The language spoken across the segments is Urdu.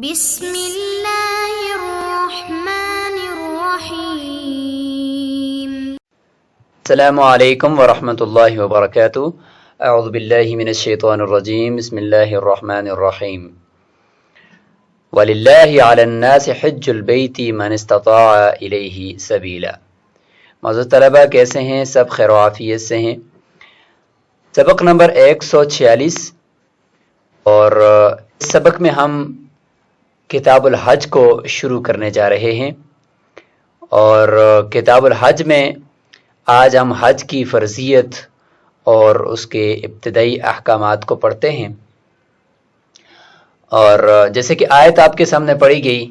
بسم اللہ الرحمن الرحیم۔ السلام علیکم ورحمۃ اللہ وبرکاتہ۔ اعوذ باللہ من الشیطان الرجیم، بسم اللہ الرحمن الرحیم۔ وَلِلَّهِ عَلَى النَّاسِ حِجُّ الْبَيْتِ مَنِ اسْتَطَاعَ إِلَيْهِ سَبِيلًا۔ معزز طلبہ، کیسے ہیں؟ سب خیر و عافیت سے ہیں؟ سبق نمبر 146، اور اس سبق میں ہم کتاب الحج کو شروع کرنے جا رہے ہیں، اور کتاب الحج میں آج ہم حج کی فرضیت اور اس کے ابتدائی احکامات کو پڑھتے ہیں۔ اور جیسے کہ آیت آپ کے سامنے پڑھی گئی،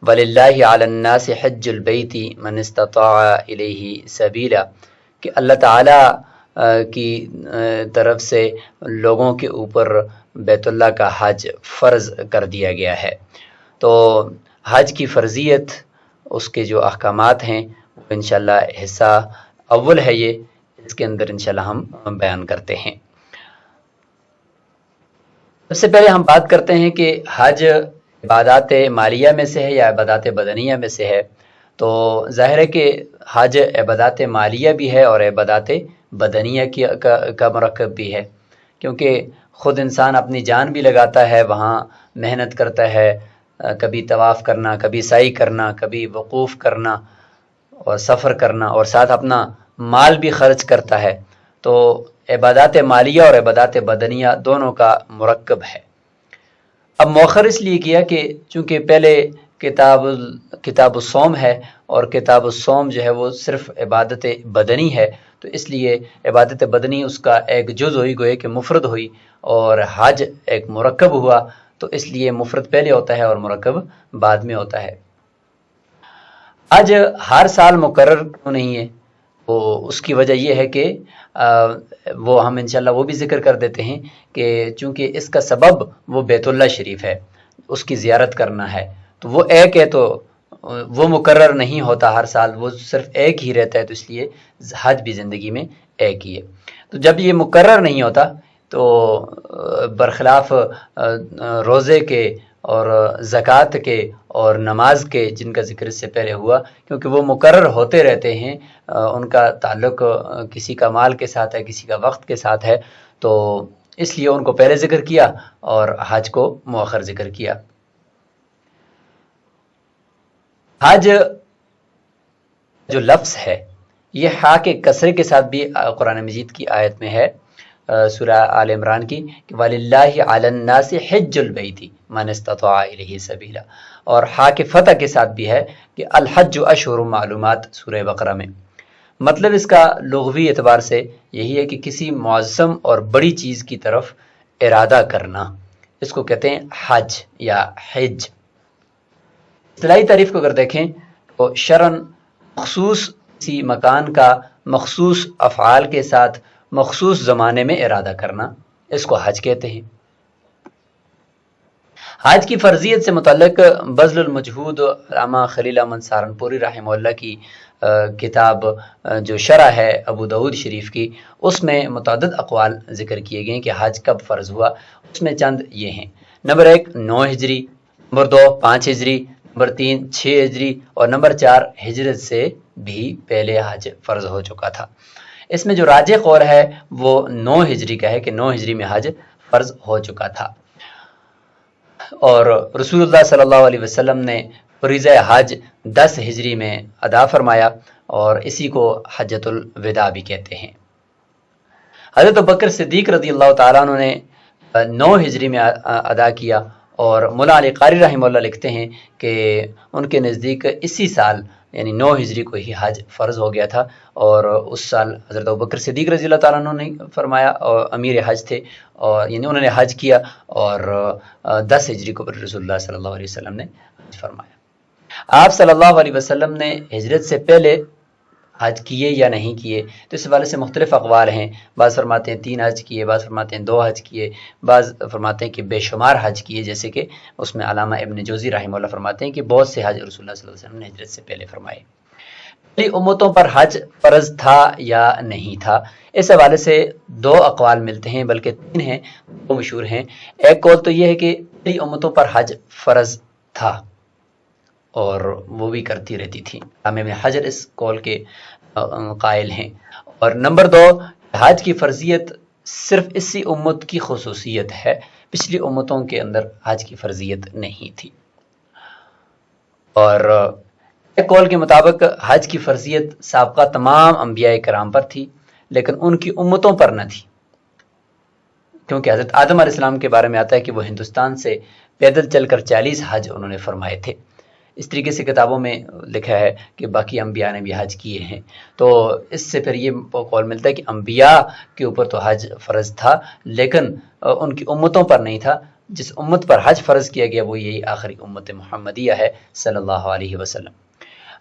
وَلِلَّهِ عَلَى النَّاسِ حِجُّ الْبَيْتِ مَنِ اسْتَطَاعَ إِلَيْهِ سَبِيلًا، کہ اللہ تعالیٰ کی طرف سے لوگوں کے اوپر بیت اللہ کا حج فرض کر دیا گیا ہے۔ تو حج کی فرضیت، اس کے جو احکامات ہیں، وہ انشاءاللہ حصہ اول ہے، یہ اس کے اندر انشاءاللہ ہم بیان کرتے ہیں۔ سب سے پہلے ہم بات کرتے ہیں کہ حج عبادات مالیہ میں سے ہے یا عبادات بدنیہ میں سے ہے۔ تو ظاہر ہے کہ حج عبادات مالیہ بھی ہے اور عبادات بدنیہ کا مرکب بھی ہے، کیونکہ خود انسان اپنی جان بھی لگاتا ہے، وہاں محنت کرتا ہے، کبھی طواف کرنا، کبھی سعی کرنا، کبھی وقوف کرنا اور سفر کرنا، اور ساتھ اپنا مال بھی خرچ کرتا ہے۔ تو عبادات مالیہ اور عبادات بدنیہ دونوں کا مرکب ہے۔ اب مؤخر اس لیے کیا کہ چونکہ پہلے کتاب الصوم ہے، اور کتاب الصوم جو ہے وہ صرف عبادت بدنی ہے، تو اس لیے عبادت بدنی اس کا ایک جز ہوئی، گوئے کہ مفرد ہوئی، اور حج ایک مرکب ہوا، تو اس لیے مفرد پہلے ہوتا ہے اور مرکب بعد میں ہوتا ہے۔ حج ہر سال مقرر کیوں نہیں ہے؟ وہ اس کی وجہ یہ ہے کہ وہ ہم انشاءاللہ وہ بھی ذکر کر دیتے ہیں کہ چونکہ اس کا سبب وہ بیت اللہ شریف ہے، اس کی زیارت کرنا ہے، تو وہ ایک ہے، تو وہ مقرر نہیں ہوتا ہر سال، وہ صرف ایک ہی رہتا ہے، تو اس لیے حج بھی زندگی میں ایک ہی ہے۔ تو جب یہ مقرر نہیں ہوتا تو برخلاف روزے کے اور زکوٰۃ کے اور نماز کے، جن کا ذکر اس سے پہلے ہوا، کیونکہ وہ مقرر ہوتے رہتے ہیں، ان کا تعلق کسی کا مال کے ساتھ ہے، کسی کا وقت کے ساتھ ہے، تو اس لیے ان کو پہلے ذکر کیا اور حج کو مؤخر ذکر کیا۔ حج جو لفظ ہے، یہ ہا کے کسرے کے ساتھ بھی قرآن مجید کی آیت میں ہے، سورہ آل عمران کی، کہ وَلِلَّهِ عَلَى النَّاسِ حِجُّ الْبَيْتِ مَنِ اسْتَطَاعَ إِلَيْهِ سَبِيلًا، اور ہا کے فتح کے ساتھ بھی ہے کہ الحج اشہر معلومات، سورہ بقرہ میں۔ مطلب اس کا لغوی اعتبار سے یہی ہے کہ کسی معظم اور بڑی چیز کی طرف ارادہ کرنا، اس کو کہتے ہیں حج یا حج۔ اصطلاحی تعریف کو اگر دیکھیں تو شرعاً مخصوص کسی مکان کا مخصوص افعال کے ساتھ مخصوص زمانے میں ارادہ کرنا، اس کو حج کہتے ہیں۔ حج کی فرضیت سے متعلق بذل المجہود، علامہ خلیل احمد سہارنپوری رحمہ اللہ کی کتاب جو شرح ہے ابو داؤد شریف کی، اس میں متعدد اقوال ذکر کیے گئے کہ حج کب فرض ہوا۔ اس میں چند یہ ہیں: نمبر 1 9 ہجری، نمبر 2 5 ہجری، نمبر 3 6 ہجری، اور نمبر 4 ہجرت سے بھی پہلے حج فرض ہو چکا تھا۔ اس میں جو راجح قول ہے وہ 9 ہجری کا ہے کہ 9 ہجری میں حج فرض ہو چکا تھا، اور رسول اللہ صلی اللہ علیہ وسلم نے فریضہ حج 10 ہجری میں ادا فرمایا، اور اسی کو حجۃ الوداع بھی کہتے ہیں۔ حضرت ابوبکر صدیق رضی اللہ تعالیٰ عنہ نے 9 ہجری میں ادا کیا، اور مولا علی قاری رحمہ اللہ لکھتے ہیں کہ ان کے نزدیک اسی سال یعنی 9 ہجری کو ہی حج فرض ہو گیا تھا، اور اس سال حضرت ابوبکر صدیق رضی اللہ تعالیٰ عنہ نے فرمایا، اور امیر حج تھے، اور یعنی انہوں نے حج کیا، اور 10 ہجری کو رسول اللہ صلی اللہ علیہ وسلم نے حج فرمایا۔ آپ صلی اللہ علیہ وسلم نے ہجرت سے پہلے حج کیے یا نہیں کیے، تو اس حوالے سے مختلف اقوال ہیں۔ بعض فرماتے ہیں 3 حج کیے، بعض فرماتے ہیں 2 حج کیے، بعض فرماتے ہیں کہ بے شمار حج کیے، جیسے کہ اس میں علامہ ابن جوزی رحمہ اللہ فرماتے ہیں کہ بہت سے حج رسول اللہ صلی اللہ علیہ وسلم نے ہجرت سے پہلے فرمائے۔ پہلی امتوں پر حج فرض تھا یا نہیں تھا، اس حوالے سے 2 اقوال ملتے ہیں، بلکہ 3 ہیں، 2 مشہور ہیں۔ ایک قول تو یہ ہے کہ کئی امتوں پر حج فرض تھا اور وہ بھی کرتی رہتی تھی. امام ابن حجر اس قول کے قائل ہیں. اور نمبر 2، حج کی فرضیت صرف اسی امت کی خصوصیت ہے، پچھلی امتوں کے اندر حج کی فرضیت نہیں تھی. اور ایک قول کے مطابق حج کی فرضیت سابقہ تمام انبیاء کرام پر تھی لیکن ان کی امتوں پر نہ تھی، کیونکہ حضرت آدم علیہ السلام کے بارے میں آتا ہے کہ وہ ہندوستان سے پیدل چل کر 40 حج انہوں نے فرمائے تھے. اس طریقے سے کتابوں میں لکھا ہے کہ باقی انبیاء نے بھی حج کیے ہیں. تو اس سے پھر یہ قول ملتا ہے کہ انبیاء کے اوپر تو حج فرض تھا لیکن ان کی امتوں پر نہیں تھا. جس امت پر حج فرض کیا گیا وہ یہی آخری امت محمدیہ ہے صلی اللہ علیہ وسلم.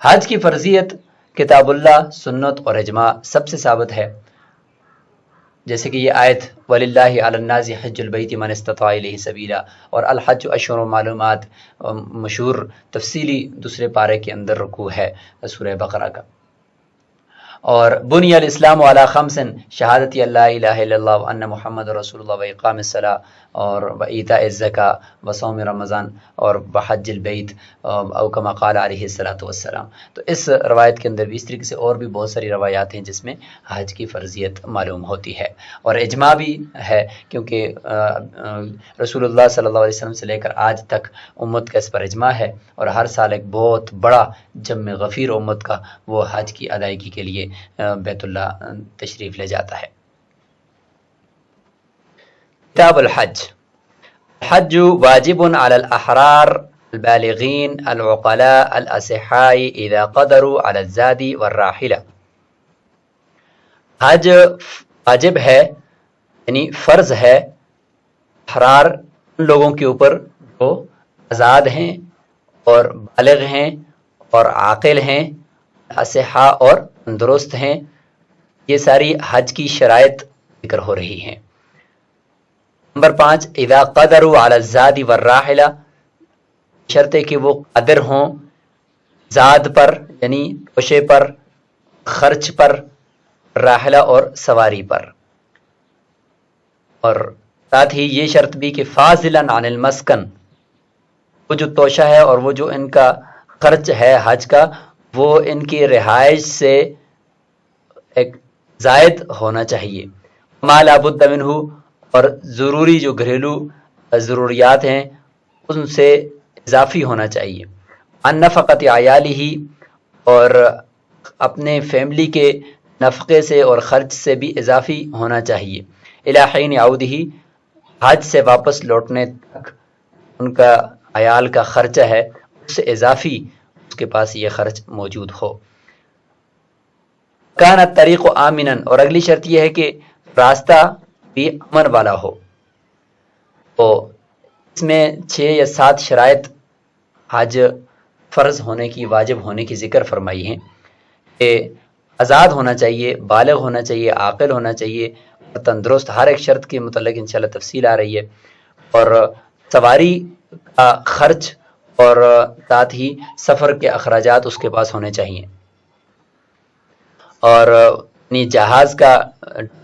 حج کی فرضیت کتاب اللہ، سنت اور اجماع سب سے ثابت ہے، جیسے کہ یہ آیت وَلِلَّهِ عَلَى النَّاسِ حِجُّ الْبَيْتِ مَنِ اسْتَطَاعَ إِلَيْهِ سَبِيلًا اور الحج اشہر معلومات مشہور تفصیلی دوسرے پارے کے اندر رکوع ہے سورہ بقرہ کا. اور بنی الاسلام علی خمس شہادت اللہ الہ الا اللہ وان محمد رسول اللہ واقام الصلاۃ اور ایتاء الزکاۃ وصوم رمضان اور بحج البیت او کما قال علیہ الصلوۃ والسلام. تو اس روایت کے اندر بھی اس طریقے سے اور بھی بہت ساری روایات ہیں جس میں حج کی فرضیت معلوم ہوتی ہے. اور اجماع بھی ہے کیونکہ رسول اللہ صلی اللہ علیہ وسلم سے لے کر آج تک امت کا اس پر اجماع ہے اور ہر سال ایک بہت بڑا جمع غفیر امت کا وہ حج کی ادائیگی کے لیے بیت اللہ تشریف لے جاتا ہے. کتاب الحج. الحج واجب على الأحرار البالغين العقلاء الأصحاء إذا قدروا على الزاد والراحلة. حج واجب ہے یعنی فرض ہے احرار ان لوگوں کے اوپر جو آزاد ہیں اور بالغ ہیں اور عاقل ہیں، اصحاء اور تندرست ہیں. یہ ساری حج کی شرائط ذکر ہو رہی ہیں. نمبر 5 اذا قدروا على الزاد والراحلہ، شرط ہے کہ وہ قادر ہوں زاد پر یعنی توشے پر، خرچ پر، راحلہ اور سواری پر. اور ساتھ ہی یہ شرط بھی کہ فاضلا عن المسکن، وہ جو توشہ ہے اور وہ جو ان کا خرچ ہے حج کا وہ ان کی رہائش سے ایک زائد ہونا چاہیے. ما لا بد منہ، اور ضروری جو گھریلو ضروریات ہیں ان سے اضافی ہونا چاہیے. عن نفقۃ عیالہ، اور اپنے فیملی کے نفقے سے اور خرچ سے بھی اضافی ہونا چاہیے. الی حین عودہ، حج سے واپس لوٹنے تک ان کا عیال کا خرچہ ہے اس سے اضافی اس کے پاس یہ خرچ موجود ہو. کان الطریق آمنا، اور اگلی شرط یہ ہے کہ راستہ بھی امن والا ہو. تو اس میں 6 یا 7 شرائط حج فرض ہونے کی، واجب ہونے کی ذکر فرمائی ہیں کہ آزاد ہونا چاہیے، بالغ ہونا چاہیے، عاقل ہونا چاہیے اور تندرست. ہر ایک شرط کے متعلق انشاءاللہ تفصیل آ رہی ہے. اور سواری کا خرچ اور ساتھ ہی سفر کے اخراجات اس کے پاس ہونے چاہیے. اور جہاز کا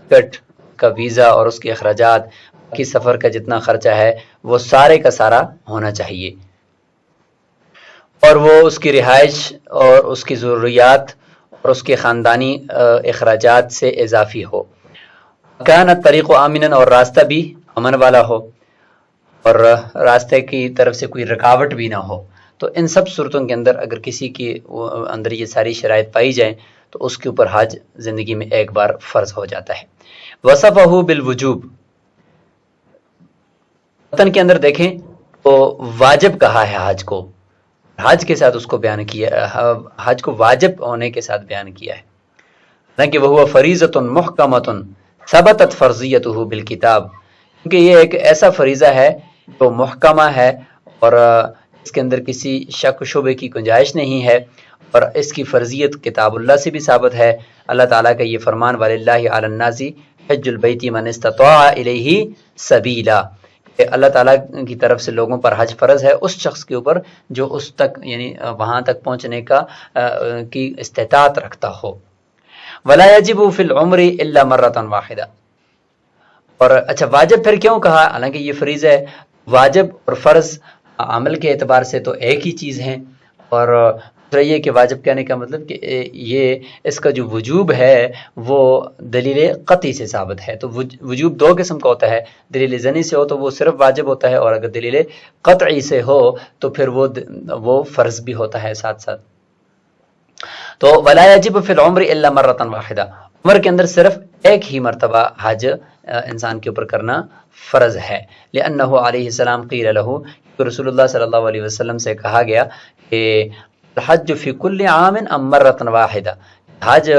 ٹکٹ کا ویزا اور اس کے اخراجات، باقی سفر کا جتنا خرچہ ہے وہ سارے کا سارا ہونا چاہیے. اور وہ اس کی رہائش اور اس کی ضروریات اور اس کے خاندانی اخراجات سے اضافی ہو. کان الطریق آمنا، اور راستہ بھی امن والا ہو اور راستے کی طرف سے کوئی رکاوٹ بھی نہ ہو. تو ان سب صورتوں کے اندر اگر کسی کے اندر یہ ساری شرائط پائی جائیں تو اس کے اوپر حج زندگی میں ایک بار فرض ہو جاتا ہے. وصفہ بالوجوب، وطن کے اندر دیکھیں تو واجب کہا ہے حج کو، حج کے ساتھ اس کو بیان کیا، حج کو واجب ہونے کے ساتھ بیان کیا ہے. حالانکہ وہ فریضۃ محکمۃ ثبتت فرضیتہ بالکتاب، کیونکہ یہ ایک ایسا فریضہ ہے جو محکمہ ہے اور اس کے اندر کسی شک و شبے کی گنجائش نہیں ہے. اور اس کی فرضیت کتاب اللہ سے بھی ثابت ہے. اللہ تعالیٰ کا یہ فرمان وَلِلَّهِ عَلَى النَّاسِ حِجُّ الْبَيْتِ مَنِ اسْتَطَاعَ إِلَيْهِ سَبِيلًا، کہ اللہ تعالیٰ کی طرف سے لوگوں پر حج فرض ہے اس شخص کے اوپر جو اس تک یعنی وہاں تک پہنچنے کا کی استطاعت رکھتا ہو. وَلَا يَجِبُ فِي الْعُمْرِ إِلَّا مَرَّةً وَاحِدَةً. اور اچھا واجب پھر کیوں کہا؟ حالانکہ یہ فریضہ ہے، واجب اور فرض عمل کے اعتبار سے تو ایک ہی چیز ہیں، اور دوسرا یہ کہ واجب کہنے کا مطلب کہ یہ اس کا جو وجوب ہے وہ دلیل قطعی سے ثابت ہے۔ تو وجوب دو قسم کا ہوتا ہے، دلیل ظنی سے ہو تو وہ صرف واجب ہوتا ہے، اور اگر دلیل قطعی سے ہو تو پھر وہ فرض بھی ہوتا ہے ساتھ ساتھ۔ تو ولا یجب فی العمر الا مرۃ واحدہ، عمر کے اندر صرف ایک ہی مرتبہ حج انسان کے اوپر کرنا فرض ہے، لأنہ علیہ السلام قیل لہ، رسول اللہ صلی اللہ علیہ وسلم سے کہا گیا کہ الحج فی کل عام ام مرۃ واحدہ، حج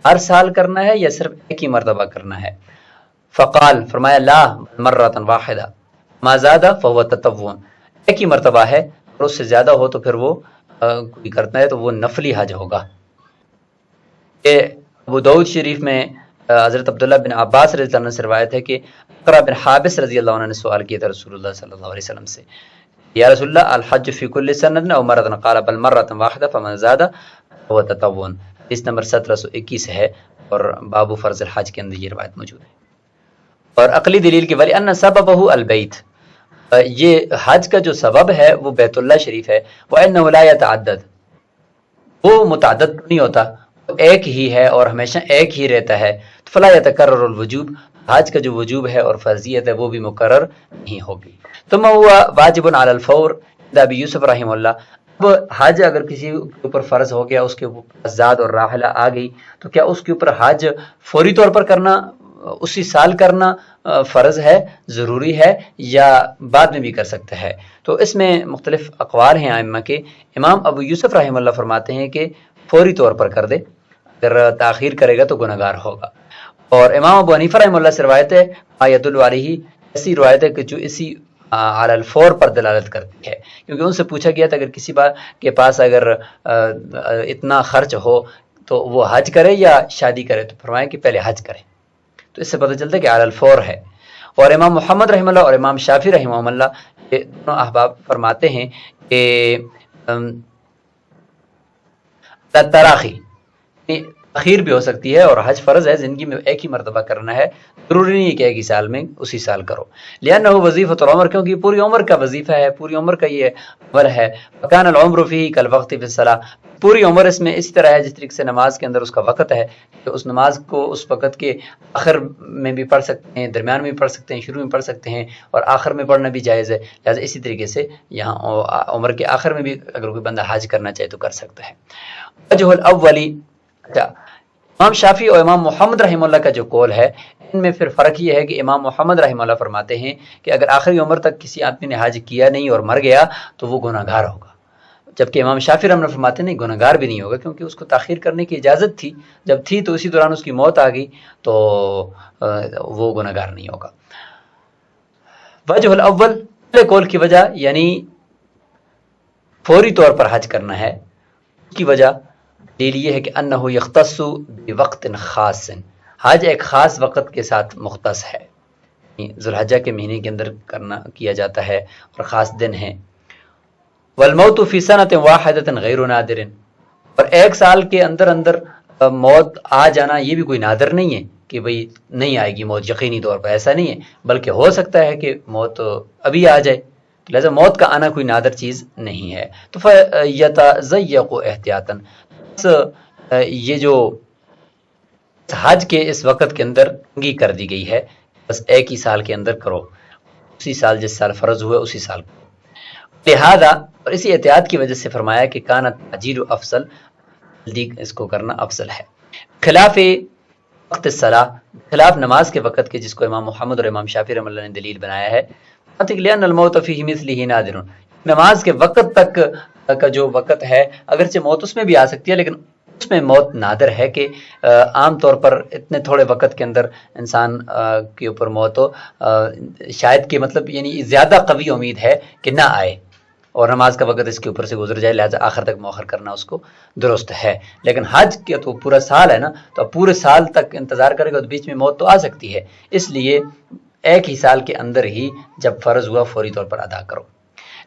ہر سال کرنا ہے یا صرف ایک ہی مرتبہ کرنا ہے؟ فقال، فرمایا لا مرۃ واحدہ ما زاد فهو تطوع، ایک ہی مرتبہ ہے، اور اس سے زیادہ ہو تو پھر وہ کوئی کرتا ہے تو وہ نفلی حج ہوگا۔ ابو داؤد شریف میں حضرت عبداللہ بن عباس رضی اللہ عنہ سے روایت ہے کہ اقرا بن حابس رضی اللہ عنہ نے سوال کیا تھا رسول اللہ صلی اللہ علیہ وسلم سے، یا رسول اللہ الحج فی کل سنۃ او مرۃ؟ قال بل مرۃ واحدہ فمن زاد فهو تطوع، اس نمبر 1721 ہے، اور باب فرض الحج کے اندر یہ روایت موجود ہے۔ اور عقلی دلیل کی ولی ان سببہ البیت، یہ حج کا جو سبب ہے وہ بیت اللہ شریف ہے، وانه لا يتعدد، وہ متعدد نہیں ہوتا، ایک ہی ہے اور ہمیشہ ایک ہی رہتا ہے، فلا يتکرر الوجوب، حج کا جو وجوب ہے اور فرضیت ہے وہ بھی مقرر نہیں ہوگی۔ ثم هو واجب علی الفور ابی یوسف رحمہ اللہ، اب حج اگر کسی کے اوپر فرض ہو گیا، اس کے اوپر زاد اور راحلہ آ گئی، تو کیا اس کے اوپر حج فوری طور پر کرنا، اسی سال کرنا فرض ہے، ضروری ہے، یا بعد میں بھی کر سکتا ہے؟ تو اس میں مختلف اقوال ہیں ائمہ کے۔ امام ابو یوسف رحمہ اللہ فرماتے ہیں کہ فوری طور پر کر دے، اگر تاخیر کرے گا تو گناہ گار ہوگا۔ اور امام ابو حنیفہ رحمہ اللہ سے روایت ہے آیت علیہ، ایسی روایت ہے کہ جو اسی علی الفور پر دلالت کرتی ہے، کیونکہ ان سے پوچھا گیا تھا اگر کسی بات کے پاس اگر اتنا خرچ ہو تو وہ حج کرے یا شادی کرے، تو فرمایا کہ پہلے حج کرے، تو اس سے پتہ چلتا ہے کہ علی الفور ہے۔ اور امام محمد رحمہ اللہ اور امام شافعی رحمہ اللہ یہ دونوں احباب فرماتے ہیں کہ تراخی تاخیر بھی ہو سکتی ہے، اور حج فرض ہے، زندگی میں ایک ہی مرتبہ کرنا ہے، ضروری نہیں ہے کہ ایک ہی سال میں اسی سال کرو، لأنہ وظیفۃ العمر، کیونکہ پوری عمر کا وظیفہ ہے، پوری عمر کا یہ عمل ہے۔ وکان العمر فیہ کالوقت فی الصلاۃ، پوری عمر اس میں اسی طرح ہے جس طریقے سے نماز کے اندر اس کا وقت ہے، کہ اس نماز کو اس وقت کے آخر میں بھی پڑھ سکتے ہیں، درمیان میں بھی پڑھ سکتے ہیں، شروع میں پڑھ سکتے ہیں، اور آخر میں پڑھنا بھی جائز ہے، لہٰذا اسی طریقے سے یہاں عمر کے آخر میں بھی اگر کوئی بندہ حج کرنا چاہے تو کر سکتا ہے۔ وجہ الاولی، امام شافعی اور امام محمد رحمہ اللہ کا جو قول ہے، ان میں پھر فرق یہ ہے کہ امام محمد رحمہ اللہ فرماتے ہیں کہ اگر آخری عمر تک کسی آدمی نے حج کیا نہیں اور مر گیا تو وہ گناہ گار ہوگا، جبکہ امام شافعی رحمہ اللہ فرماتے ہیں گناہ گار بھی نہیں ہوگا، کیونکہ اس کو تاخیر کرنے کی اجازت تھی، جب تھی تو اسی دوران اس کی موت آ گئی تو وہ گناہ گار نہیں ہوگا۔ وجہ الاول، پہلے قول کی وجہ یعنی فوری طور پر حج کرنا ہے، اس کی وجہ دلیل یہ ہے کہ انہ یختص بوقت خاص، حج ایک خاص وقت کے ساتھ مختص ہے، ذوالحجہ کے مہینے کے اندر کیا جاتا ہے اور خاص دن ہے۔ والموت فی سنۃ واحدۃ غیر نادر، اور ایک سال کے اندر اندر موت آ جانا یہ بھی کوئی نادر نہیں ہے کہ بھئی نہیں آئے گی موت یقینی طور پر، ایسا نہیں ہے، بلکہ ہو سکتا ہے کہ موت ابھی آ جائے، لہذا موت کا آنا کوئی نادر چیز نہیں ہے۔ تو فیتضیق احتیاطاً، یہ جو حج کے اس وقت کے اندر تنگی کر دی گئی ہے، بس ایک ہی سال کے اندر کرو، اسی سال جس سال فرض ہوئے اسی سال کرو، لہذا اور اسی احتیاط کی وجہ سے فرمایا کہ کانت تاجیل افضل، جلدی اس کو کرنا افضل ہے۔ خلاف وقت الصلاۃ، خلاف نماز کے وقت کے، جس کو امام محمد اور امام شافعی رحمہ اللہ نے دلیل بنایا ہے، لأن الموت فیہ مثلہ نادر، نماز کے وقت تک کا جو وقت ہے اگرچہ موت اس میں بھی آ سکتی ہے، لیکن اس میں موت نادر ہے کہ عام طور پر اتنے تھوڑے وقت کے اندر انسان کے اوپر موت ہو، شاید کہ مطلب یعنی زیادہ قوی امید ہے کہ نہ آئے اور نماز کا وقت اس کے اوپر سے گزر جائے، لہذا آخر تک مؤخر کرنا اس کو درست ہے۔ لیکن حج کے تو پورا سال ہے نا، تو پورے سال تک انتظار کرے گا تو بیچ میں موت تو آ سکتی ہے، اس لیے ایک ہی سال کے اندر ہی جب فرض ہوا فوری طور پر ادا کرو۔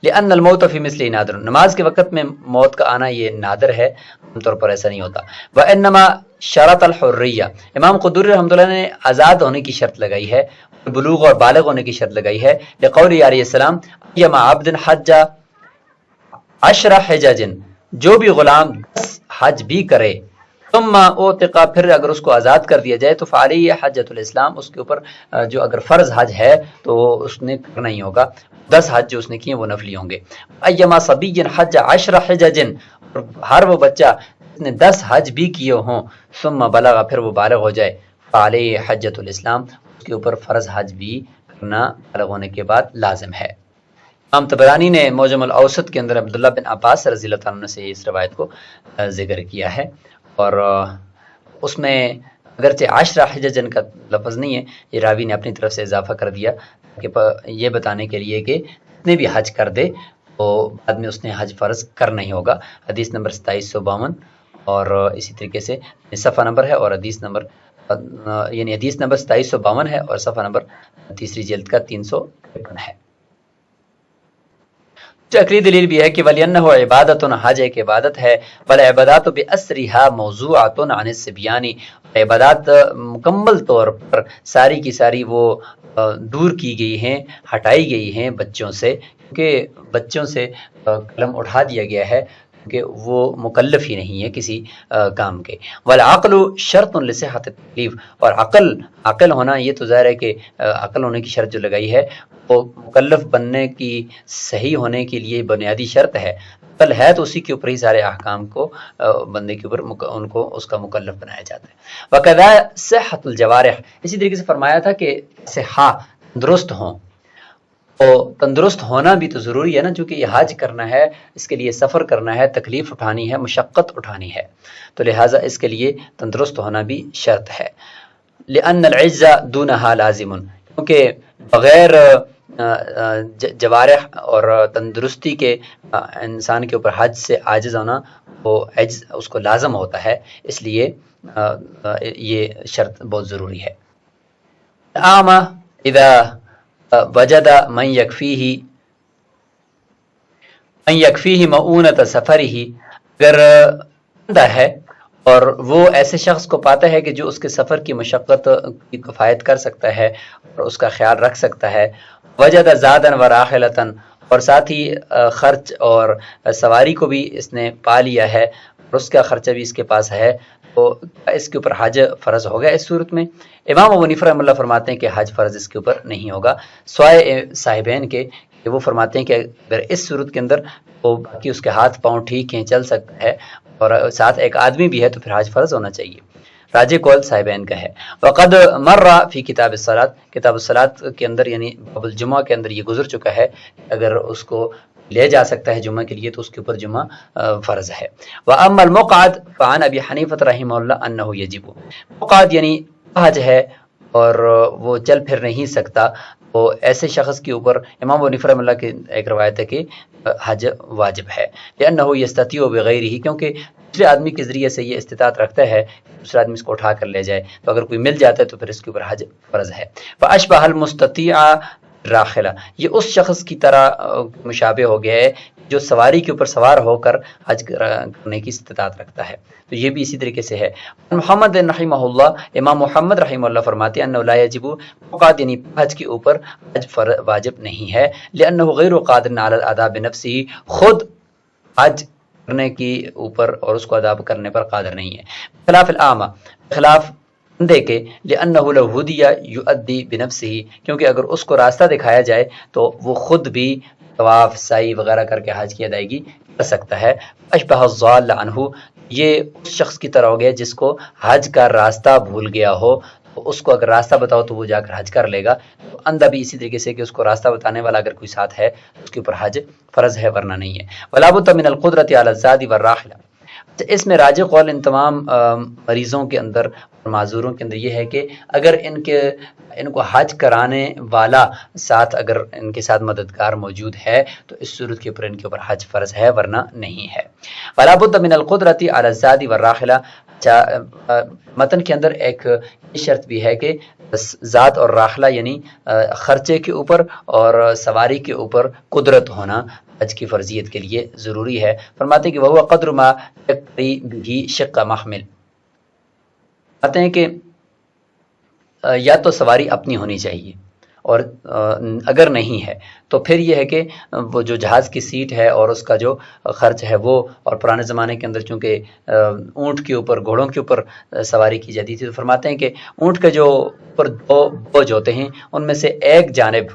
لأن الموت فی مثلہ نادر، نماز کے وقت میں موت کا آنا یہ نادر ہے، عام طور پر ایسا نہیں ہوتا. وانما شرط الحریہ، امام قدوری رحمۃ اللہ نے آزاد ہونے کی شرط لگائی ہے، بلوغ اور بالغ ہونے کی شرط لگائی ہے. لقول علیہ السلام یما عبد حج 10 حجج، جو بھی غلام 10 حج بھی کرے، ثم اوتقا، پھر اگر اس کو آزاد کر دیا جائے تو فعلیہ حجۃ الاسلام، اس کے اوپر جو اگر فرض حج ہے تو اس نے کرنا ہی ہوگا، 10 حج جو اس نے کیے وہ نفلی ہوں گے. ایما صبی حج 10 حجج، ہر وہ بچہ جس نے 10 حج بھی کیے ہوں، ثم بلغ، پھر وہ بالغ ہو جائے، فعلیہ حجۃ الاسلام، اس کے اوپر فرض حج بھی کرنا بالغ ہونے کے بعد لازم ہے. امام طبرانی نے معجم الاوسط کے اندر عبداللہ بن عباس رضی اللہ تعالیٰ عنہ سے اس روایت کو ذکر کیا ہے، اور اس میں اگرچہ 10 حججن کا لفظ نہیں ہے، یہ راوی نے اپنی طرف سے اضافہ کر دیا کہ یہ بتانے کے لیے کہ جتنے بھی حج کر دے تو بعد میں اس نے حج فرض کرنا ہی ہوگا. حدیث نمبر 2752 اور اسی طریقے سے صفحہ نمبر ہے، اور حدیث نمبر یعنی حدیث نمبر 2752 ہے اور صفحہ نمبر تیسری جلد کا 353 ہے. عقلی دلیل بھی ہے کہ وَلِأَنَّهُ عبادتٌ، حج ایک عبادت ہے، وَالْعِبَادَاتُ بِأَسْرِهَا مَوْضُوعَةٌ عَنِ الصِّبْيَانِ، عبادات مکمل طور پر ساری کی ساری وہ دور کی گئی ہیں، ہٹائی گئی ہیں بچوں سے، کیونکہ بچوں سے قلم اٹھا دیا گیا ہے کہ وہ مکلف ہی نہیں ہے کسی کام کے. والعقل شرط لصحت التکلیف، اور عقل ہونا یہ تو ظاہر ہے کہ عقل ہونے کی شرط جو لگائی ہے وہ مکلف بننے کی صحیح ہونے کے لیے بنیادی شرط ہے. عقل ہے تو اسی کے اوپر ہی سارے احکام کو بندے کے اوپر ان کو اس کا مکلف بنایا جاتا ہے. وقضا صحت الجوارح، اسی طریقے سے فرمایا تھا کہ صحہ درست ہوں، تو تندرست ہونا بھی تو ضروری ہے نا، چونکہ یہ حج کرنا ہے، اس کے لیے سفر کرنا ہے، تکلیف اٹھانی ہے، مشقت اٹھانی ہے، تو لہٰذا اس کے لیے تندرست ہونا بھی شرط ہے. لأن العز دونها لازم، کیونکہ بغیر جوارح اور تندرستی کے انسان کے اوپر حج سے عاجز ہونا وہ عجز اس کو لازم ہوتا ہے، اس لیے یہ شرط بہت ضروری ہے. اعمى اذا وجد من یکفیہ مؤونۃ سفرہ، اگر اندھا ہے اور وہ ایسے شخص کو پاتا ہے کہ جو اس کے سفر کی مشقت کی کفایت کر سکتا ہے اور اس کا خیال رکھ سکتا ہے. وجد زادا وراحلۃ، اور ساتھ ہی خرچ اور سواری کو بھی اس نے پا لیا ہے اور اس کا خرچہ بھی اس کے پاس ہے، تو اس کے اوپر حج فرض ہوگا. اس صورت میں امام ابو حنیفہ رحمۃ اللہ فرماتے ہیں کہ حج فرض اس کے اوپر نہیں ہوگا، سوائے صاحبین کے، کہ وہ فرماتے ہیں کہ اگر اس صورت کے اندر وہ باقی اس کے ہاتھ پاؤں ٹھیک ہیں، چل سکتا ہے، اور ساتھ ایک آدمی بھی ہے تو پھر حج فرض ہونا چاہیے. راجح قول صاحبین کا ہے. وقد مر فی کتاب الصلاۃ، کتاب الصلاۃ کے اندر یعنی باب الجمعہ کے اندر یہ گزر چکا ہے، اگر اس کو لے جا سکتا ہے جمعہ کے لیے تو اس کے اوپر جمعہ فرض ہے. واما المقعد فعن ابی حنیفہ رحمہ اللہ انہ یجب، مقعد یعنی حج ہے اور وہ چل پھر نہیں سکتا، تو ایسے شخص کے اوپر امام ابو حنیفہ رحمہ اللہ کی ایک روایت ہے کہ حج واجب ہے. لأنہ یستطیع بغیرہ، کیونکہ دوسرے آدمی کے ذریعے سے یہ استطاعت رکھتا ہے کہ دوسرا آدمی اس کو اٹھا کر لے جائے، تو اگر کوئی مل جاتا ہے تو پھر اس کے اوپر حج فرض ہے. فاشبہ المستطیع راخلہ، یہ اس شخص کی طرح مشابہ ہو گیا ہے جو سواری کے اوپر سوار ہو کر حج کرنے کی استطاعت رکھتا ہے، تو یہ بھی اسی طریقے سے ہے. محمد رحمہ اللہ، امام محمد رحمہ اللہ فرماتے ہیں انہ لا یجب مقعد، یعنی حج کے اوپر حج واجب نہیں ہے. لانہ غیر قادر علی الاداء بنفسہ، خود حج کرنے کی اوپر اور اس کو ادا کرنے پر قادر نہیں ہے. خلاف الاعمى، خلاف اندھے کے، لأنہ لو ہدی یؤدی بنفسہ، کیونکہ اگر اس کو راستہ دکھایا جائے تو وہ خود بھی طواف سعی وغیرہ کر کے حج کی ادائیگی کر سکتا ہے. اشبہ الضال عنہ، یہ اس شخص کی طرح ہو گیا جس کو حج کا راستہ بھول گیا ہو، تو اس کو اگر راستہ بتاؤ تو وہ جا کر حج کر لے گا. تو اندھا بھی اسی طریقے سے کہ اس کو راستہ بتانے والا اگر کوئی ساتھ ہے اس کے اوپر حج فرض ہے، ورنہ نہیں ہے. ولا بد من القدرۃ علی الزاد والراحلہ، اس میں راجح قول ان تمام مریضوں کے اندر اور معذوروں کے اندر یہ ہے کہ اگر ان کو حج کرانے والا ساتھ، اگر ان کے ساتھ مددگار موجود ہے تو اس صورت کے اوپر ان کے اوپر حج فرض ہے، ورنہ نہیں ہے. ولا بد من القدرۃ علی الزاد والراحلہ، متن کے اندر ایک شرط بھی ہے کہ ذات اور راحلہ یعنی خرچے کے اوپر اور سواری کے اوپر قدرت ہونا حج کی فرضیت کے لیے ضروری ہے۔ فرماتے ہیں کہ وہ قدر ما یقری بھی شق محمل، کہتے ہیں کہ یا تو سواری اپنی ہونی چاہیے، اور اگر نہیں ہے تو پھر یہ ہے کہ وہ جو جہاز کی سیٹ ہے اور اس کا جو خرچ ہے وہ، اور پرانے زمانے کے اندر چونکہ اونٹ کے اوپر، گھوڑوں کے اوپر سواری کی جاتی تھی، تو فرماتے ہیں کہ اونٹ کے جو اوپر دو بوجھ ہوتے ہیں ان میں سے ایک جانب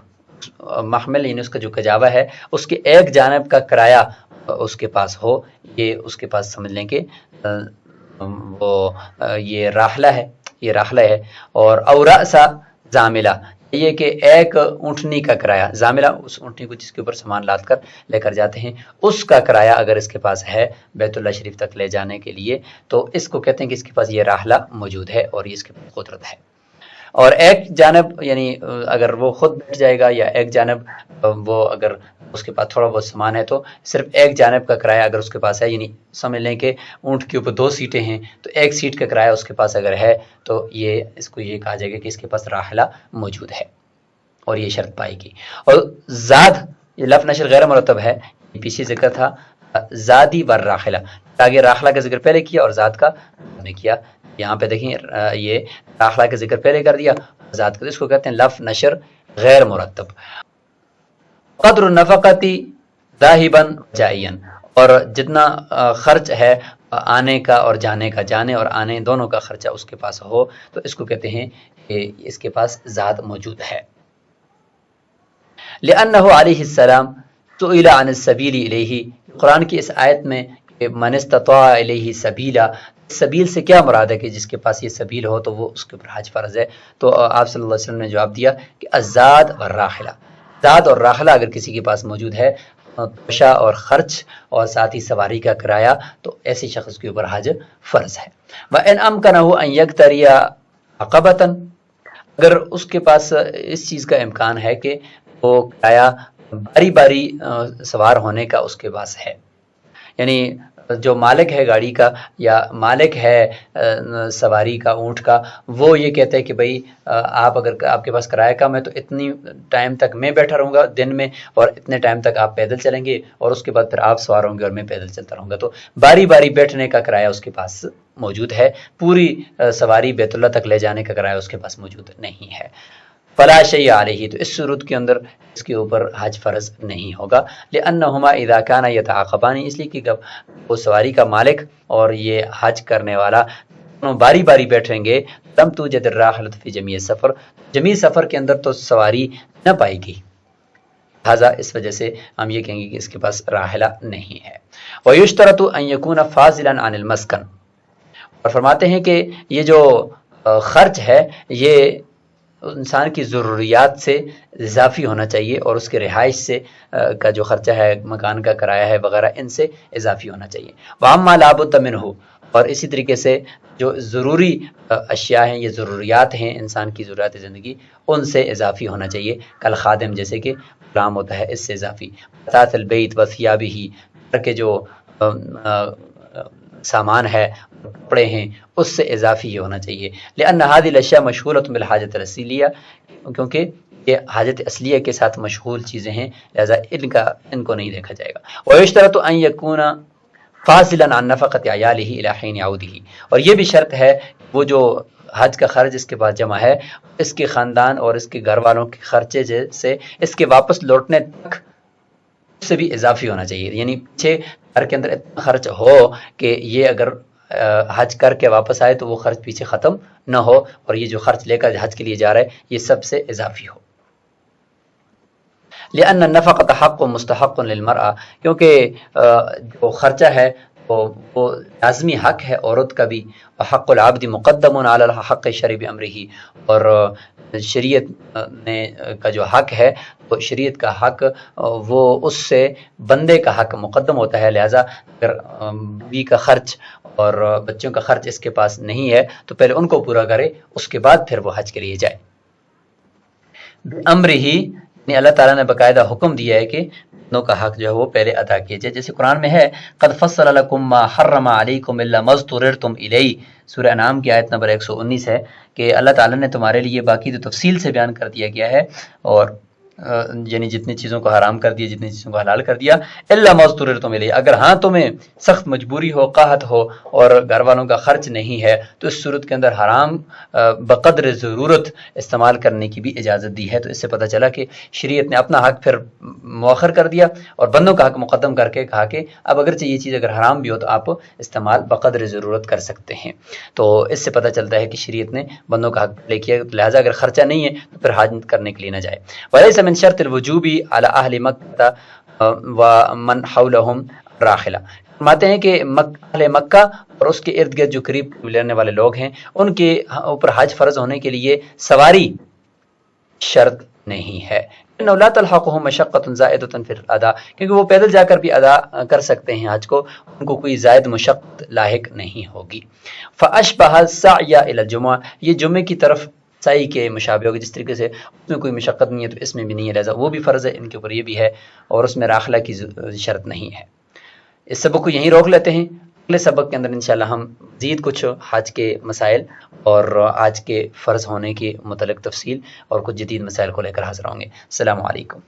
محمل یعنی اس کا جو کجاوا ہے اس کے ایک جانب کا کرایہ اس کے پاس ہو، یہ اس کے پاس سمجھ لیں کہ وہ یہ راحلہ ہے، اور اوراسا زاملہ، یہ کہ ایک اونٹنی کا کرایہ، زاملہ اس اونٹنی کو جس کے اوپر سامان لاد کر لے کر جاتے ہیں، اس کا کرایہ اگر اس کے پاس ہے بیت اللہ شریف تک لے جانے کے لیے، تو اس کو کہتے ہیں کہ اس کے پاس یہ راحلہ موجود ہے اور یہ اس کے پاس قدرت ہے۔ اور ایک جانب یعنی اگر وہ خود بیٹھ جائے گا، یا ایک جانب وہ اگر اس کے پاس تھوڑا بہت سامان ہے، تو صرف ایک جانب کا کرایہ اگر اس کے پاس ہے، یعنی سمجھ لیں کہ اونٹ کے اوپر 2 سیٹیں ہیں تو ایک سیٹ کا کرایہ اس کے پاس اگر ہے تو یہ اس کو یہ کہا جائے گا کہ اس کے پاس راحلہ موجود ہے، اور یہ شرط پائے گی۔ اور زاد، یہ لفظ نشر غیر مرتب ہے، پیچھے ذکر تھا زادی ور راحلہ، آگے راحلہ کا ذکر پہلے کیا اور زاد کا نے کیا، یہاں پہ دیکھیں یہ راحلہ کا ذکر پہلے کر دیا، زاد کا، اس کو کہتے ہیں لفظ نشر غیر مرتب۔ قدر النفقتی ذاہبا جائین، اور جتنا خرچ ہے آنے کا اور جانے کا، جانے اور آنے دونوں کا خرچہ اس کے پاس ہو، تو اس کو کہتے ہیں کہ اس کے پاس زاد موجود ہے۔ لأنہ علیہ السلام سئل عن السبیل الیہ، قرآن کی اس آیت میں کہ من استطاع الیہ سبیلا، سبیل سے کیا مراد ہے کہ جس کے پاس یہ سبیل ہو تو وہ اس کے اوپر حج فرض ہے، تو آپ صلی اللہ علیہ وسلم نے جواب دیا کہ الزاد والراحلہ، زاد اور راحلہ اگر کسی کے پاس موجود ہے، توشہ اور خرچ اور ساتھ ہی سواری کا کرایہ، تو ایسے شخص کے اوپر حج فرض ہے۔ وَإِنْ أَمْكَنَهُ أَنْ يَقْتَرِيَ عَقَبَةً، اگر اس کے پاس اس چیز کا امکان ہے کہ وہ کرایہ باری باری سوار ہونے کا اس کے پاس ہے، یعنی جو مالک ہے گاڑی کا یا مالک ہے سواری کا اونٹ کا، وہ یہ کہتے ہیں کہ بھائی آپ اگر آپ کے پاس کرایہ کم ہے تو اتنی ٹائم تک میں بیٹھا رہوں گا دن میں، اور اتنے ٹائم تک آپ پیدل چلیں گے، اور اس کے بعد پھر آپ سوار ہوں گے اور میں پیدل چلتا رہوں گا، تو باری باری بیٹھنے کا کرایہ اس کے پاس موجود ہے، پوری سواری بیت اللہ تک لے جانے کا کرایہ اس کے پاس موجود نہیں ہے۔ فلا شیء علیہ، تو اس صورت کے اندر اس کے اوپر حج فرض نہیں ہوگا، لأنہما اذا کان یتعاقبان، اس لیے کہ وہ سواری کا مالک اور یہ حج کرنے والا دونوں باری باری بیٹھیں گے، لم توجد الراحلۃ فی جمیع السفر، جمیع سفر کے اندر تو سواری نہ پائے گی، لہذا اس وجہ سے ہم یہ کہیں گے کہ اس کے پاس راحلہ نہیں ہے۔ ویشترط ان یکون فاضلا عن المسکن، اور فرماتے ہیں کہ یہ جو خرچ ہے یہ انسان کی ضروریات سے اضافی ہونا چاہیے، اور اس کے رہائش سے کا جو خرچہ ہے، مکان کا کرایہ ہے وغیرہ، ان سے اضافی ہونا چاہیے۔ وَأَمَّا لَا بُدَّ مِنْهُ، اور اسی طریقے سے جو ضروری اشیاء ہیں، یہ ضروریات ہیں انسان کی ضروریات زندگی، ان سے اضافی ہونا چاہیے، کل خادم، جیسے کہ غلام ہوتا ہے، اس سے اضافی۔ اثاث البیت وثیابہ، گھر کے جو سامان ہے، کپڑے ہیں، اس سے اضافی ہی ہونا چاہیے، لأن هذه الاشیاء مشغولۃ بالحاجۃ الاصلیہ، کیونکہ یہ حاجت اصلیہ کے ساتھ مشغول چیزیں ہیں، لہذا ان کو نہیں دیکھا جائے گا۔ ویشترط ان یکون فاصلا عن نفقۃ عیالہ الی حین عودہ، اور یہ بھی شرط ہے وہ جو حج کا خرچ اس کے پاس جمع ہے، اس کے خاندان اور اس کے گھر والوں کے خرچے سے اس کے واپس لوٹنے تک سے بھی اضافی ہونا چاہیے، یعنی پیچھے گھر کے اندر اتنا خرچ ہو کہ یہ اگر حج کر کے واپس آئے تو وہ خرچ پیچھے ختم نہ ہو، اور یہ جو خرچ لے کر حج کے لیے جا رہا ہے یہ سب سے اضافی ہو۔ لأن النفقۃ حق مستحق للمرأة، کیونکہ جو خرچہ ہے وہ لازمی حق ہے عورت کا بھی، حق العبد مقدم علی الحق شرع بامرہ، اور شریعت نے کا جو حق ہے، وہ شریعت کا حق وہ اس سے بندے کا حق مقدم ہوتا ہے، لہذا اگر بیوی کا خرچ اور بچوں کا خرچ اس کے پاس نہیں ہے تو پہلے ان کو پورا کرے، اس کے بعد پھر وہ حج کے لیے جائے۔ امر ہی، اللہ تعالیٰ نے باقاعدہ حکم دیا ہے کہ بندوں کا حق جو ہے وہ پہلے ادا کیے جائے، جیسے قرآن میں ہے قد فصل لکم ما حرم علیکم الا ما اضطررتم الیہ، سورہ انعام کی آیت نمبر 119 ہے کہ اللہ تعالیٰ نے تمہارے لیے باقی تو تفصیل سے بیان کر دیا گیا ہے، اور یعنی جتنی چیزوں کو حرام کر دیا، جتنی چیزوں کو حلال کر دیا، الا ما اضطررتم الیہ، اگر ہاں تمہیں سخت مجبوری ہو، قحط ہو اور گھر والوں کا خرچ نہیں ہے تو اس صورت کے اندر حرام بقدر ضرورت استعمال کرنے کی بھی اجازت دی ہے۔ تو اس سے پتہ چلا کہ شریعت نے اپنا حق پھر مؤخر کر دیا اور بندوں کا حق مقدم کر کے کہا کہ اب اگرچہ یہ چیز اگر حرام بھی ہو تو آپ استعمال بقدر ضرورت کر سکتے ہیں۔ تو اس سے پتہ چلتا ہے کہ شریعت نے بندوں کا حق لے کیا، لہٰذا اگر خرچہ نہیں ہے تو پھر حج کرنے کے لیے نہ جائے۔ وَلَيْسَ مِنْ شَرْطِ الْوُجُوبِ عَلَى أَهْلِ مَكَّةَ وَمَنْ حَوْلَهُمْ رَاحِلَةٌ، فرماتے ہیں کہ اہل مکہ اور اس کے ارد گرد جو قریب رہنے والے لوگ ہیں ان کے اوپر حج فرض ہونے کے لیے سواری شرط نہیں ہے۔ انه لا تلحقهم مشقة زائدة في الاداء، کیونکہ وہ پیدل جا کر بھی ادا کر سکتے ہیں حج کو، ان کو کوئی زائد مشقت لاحق نہیں ہوگی۔ فاشبہ السعی الى الجمعہ، یہ جمعے کی طرف سعی کے مشابہ ہوگی، جس طریقے سے اس میں کوئی مشقت نہیں ہے تو اس میں بھی نہیں ہے، لہذا وہ بھی فرض ہے ان کے اوپر یہ بھی ہے، اور اس میں راحلہ کی شرط نہیں ہے۔ اس سبق کو یہیں روک لیتے ہیں، اگلے سبق کے اندر انشاءاللہ ہم مزید کچھ حج کے مسائل اور حج کے فرض ہونے کے متعلق تفصیل اور کچھ جدید مسائل کو لے کر حاضر ہوں گے۔ السلام علیکم۔